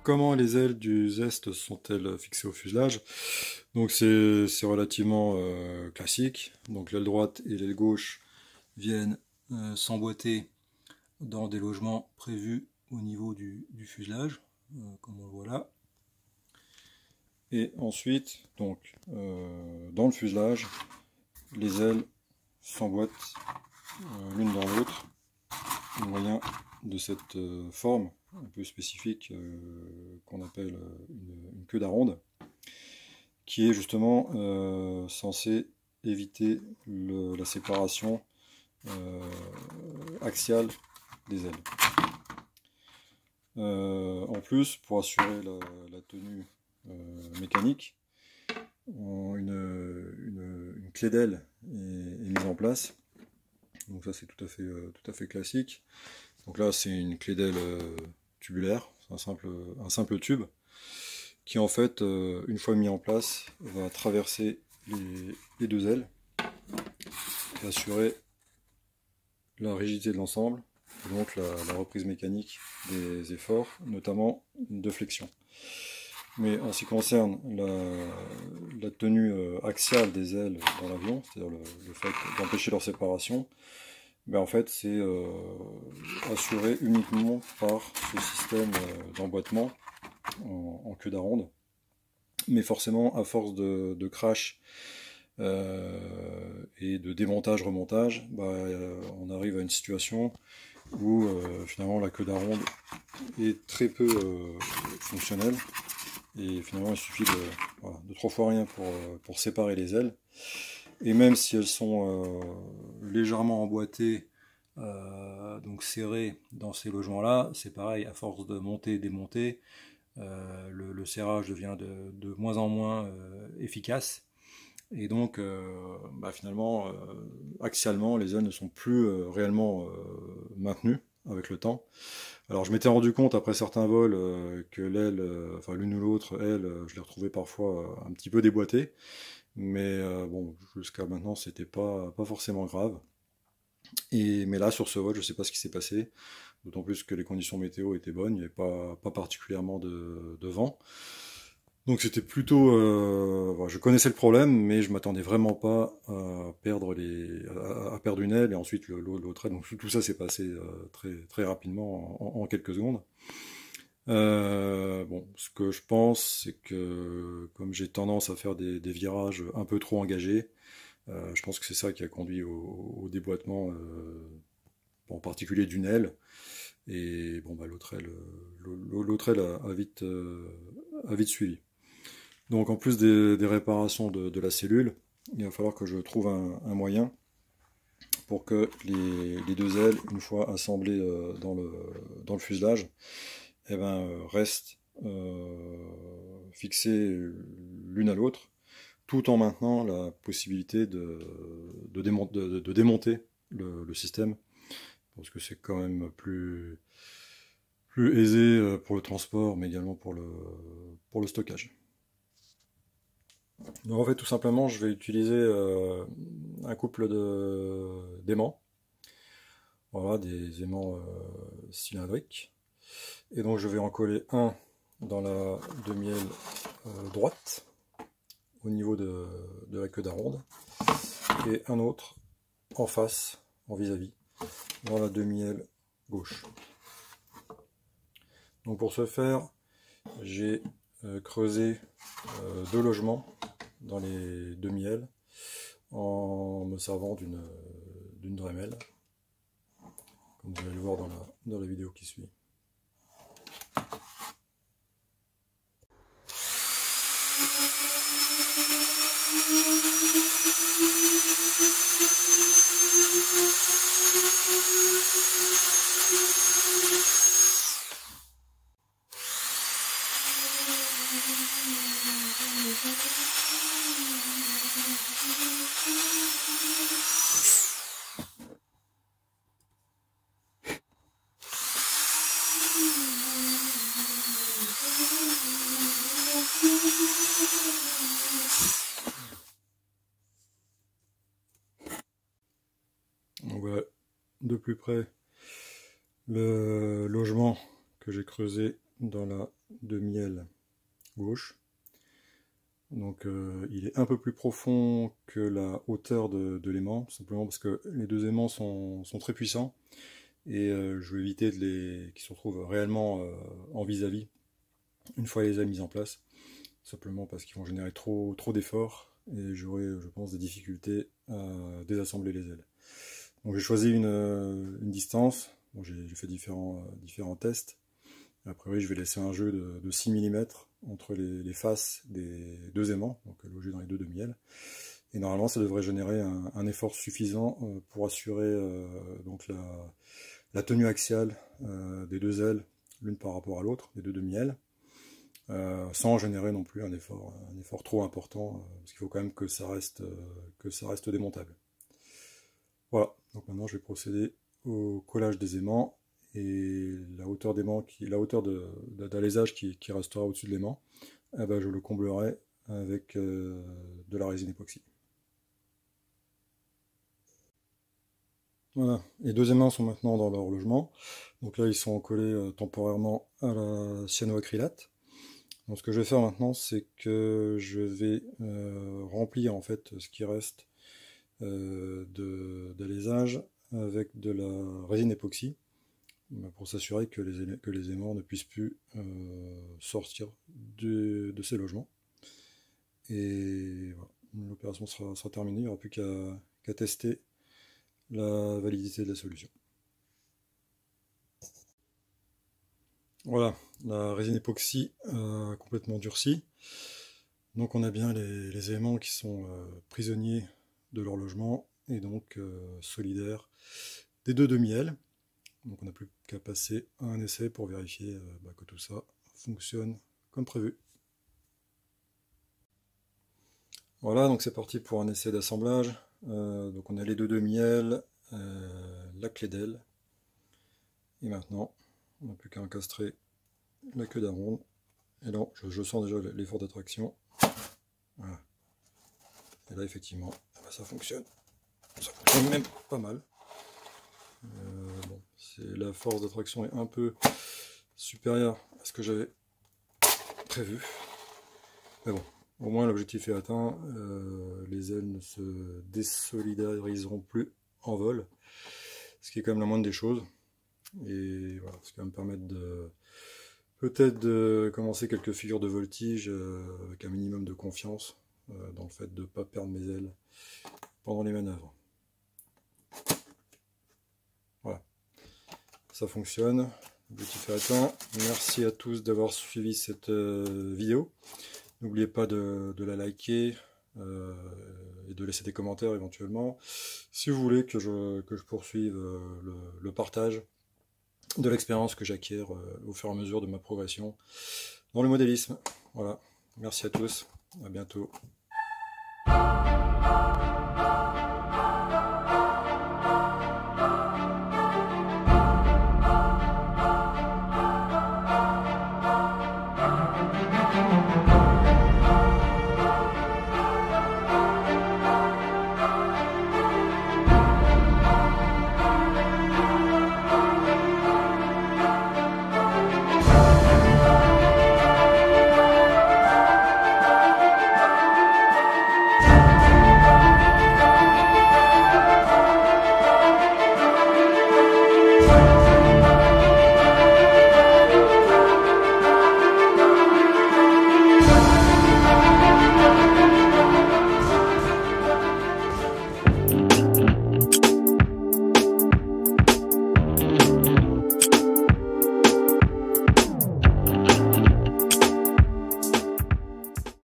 comment les ailes du Zest sont-elles fixées au fuselage? Donc c'est relativement classique. Donc l'aile droite et l'aile gauche viennent s'emboîter dans des logements prévus au niveau du fuselage, comme on le voit là. Et ensuite, donc, dans le fuselage, les ailes s'emboîtent l'une dans l'autre au moyen de cette forme un peu spécifique qu'on appelle une queue d'aronde, qui est justement censée éviter la séparation axiale des ailes. En plus, pour assurer la tenue mécanique, une clé d'aile est mise en place. Donc ça c'est tout à fait classique. Donc là c'est une clé d'aile tubulaire, c'est un simple tube qui en fait, une fois mis en place, va traverser les deux ailes et assurer la rigidité de l'ensemble, et donc la reprise mécanique des efforts, notamment de flexion. Mais en ce qui concerne la tenue axiale des ailes dans l'avion, c'est-à-dire le fait d'empêcher leur séparation, ben en fait c'est assuré uniquement par ce système d'emboîtement en queue d'aronde. Mais forcément, à force de crash et de démontage-remontage, on arrive à une situation où finalement la queue d'aronde est très peu fonctionnelle. Et finalement, il suffit de 3 fois rien pour séparer les ailes. Et même si elles sont légèrement emboîtées, donc serrées dans ces logements-là, c'est pareil, à force de monter et démonter, le serrage devient de moins en moins efficace. Et donc, finalement, axialement, les ailes ne sont plus réellement maintenues avec le temps. Alors je m'étais rendu compte après certains vols que l'aile, enfin l'une ou l'autre aile, je les retrouvais parfois un petit peu déboîtées, mais bon, jusqu'à maintenant c'était pas forcément grave. Mais là sur ce vol, je sais pas ce qui s'est passé, d'autant plus que les conditions météo étaient bonnes, il n'y avait pas particulièrement de vent. Donc c'était plutôt, je connaissais le problème, mais je m'attendais vraiment pas à perdre à perdre une aile et ensuite l'autre aile. Donc tout ça s'est passé très rapidement en quelques secondes. Bon, ce que je pense, c'est que comme j'ai tendance à faire des virages un peu trop engagés, je pense que c'est ça qui a conduit au déboîtement, en particulier d'une aile. Et bon, l'autre aile a vite suivi. Donc en plus des réparations de la cellule, il va falloir que je trouve un moyen pour que les deux ailes, une fois assemblées dans le fuselage, restent fixées l'une à l'autre, tout en maintenant la possibilité de démonter le système, parce que c'est quand même plus aisé pour le transport, mais également pour le stockage. Donc en fait, tout simplement, je vais utiliser un couple d'aimants. Voilà, des aimants cylindriques. Et donc je vais en coller un dans la demi-aile droite, au niveau de la queue d'aronde, et un autre en face, en vis-à-vis, dans la demi-aile gauche. Donc pour ce faire, j'ai creusé 2 logements dans les demi-ailes en me servant d'une Dremel, comme vous allez le voir dans la vidéo qui suit. Donc de plus près le logement que j'ai creusé dans la demi-aile gauche. Donc il est un peu plus profond que la hauteur de l'aimant, simplement parce que les deux aimants sont très puissants et je veux éviter qu'ils se retrouvent réellement en vis-à-vis une fois les ailes mises en place, simplement parce qu'ils vont générer trop d'efforts et j'aurai, je pense, des difficultés à désassembler les ailes. Donc j'ai choisi une distance, bon, j'ai fait différents tests. A priori, je vais laisser un jeu de 6 mm entre les faces des deux aimants, donc logés dans les deux demi-ailes. Et normalement, ça devrait générer un effort suffisant pour assurer donc la tenue axiale des deux ailes, l'une par rapport à l'autre, des deux demi-ailes, sans générer non plus un effort trop important, parce qu'il faut quand même que ça reste démontable. Voilà, donc maintenant je vais procéder au collage des aimants. Et la hauteur d'aimant, la hauteur d'alésage qui restera au-dessus de l'aimant, eh ben, je le comblerai avec de la résine époxy. Voilà, les deux aimants sont maintenant dans leur logement. Donc là, ils sont collés temporairement à la cyanoacrylate. Donc ce que je vais faire maintenant, c'est que je vais remplir en fait ce qui reste d'alésage avec de la résine époxy, pour s'assurer que les aimants ne puissent plus sortir de ces logements. Et voilà, l'opération sera terminée, il n'y aura plus qu'à tester la validité de la solution. Voilà, la résine époxy complètement durcie. Donc on a bien les éléments qui sont prisonniers de leur logement et donc solidaires des deux demi-ailes. Donc on n'a plus qu'à passer à un essai pour vérifier que tout ça fonctionne comme prévu. Voilà, donc c'est parti pour un essai d'assemblage. Donc on a les deux demi-ailes, la clé d'aile. Et maintenant, on n'a plus qu'à encastrer la queue d'aronde. Et là, je sens déjà l'effort d'attraction. Voilà. Et là, effectivement, ça fonctionne. Ça fonctionne même pas mal. Bon, la force d'attraction est un peu supérieure à ce que j'avais prévu. Mais bon, au moins l'objectif est atteint. Les ailes ne se désolidariseront plus en vol. Ce qui est quand même la moindre des choses. Et voilà, ce qui va me permettre peut-être de commencer quelques figures de voltige avec un minimum de confiance dans le fait de ne pas perdre mes ailes pendant les manœuvres. Voilà, ça fonctionne, l'objectif est atteint. Merci à tous d'avoir suivi cette vidéo. N'oubliez pas de la liker et de laisser des commentaires éventuellement. Si vous voulez que je poursuive le partage de l'expérience que j'acquiers au fur et à mesure de ma progression dans le modélisme. Voilà, merci à tous, à bientôt.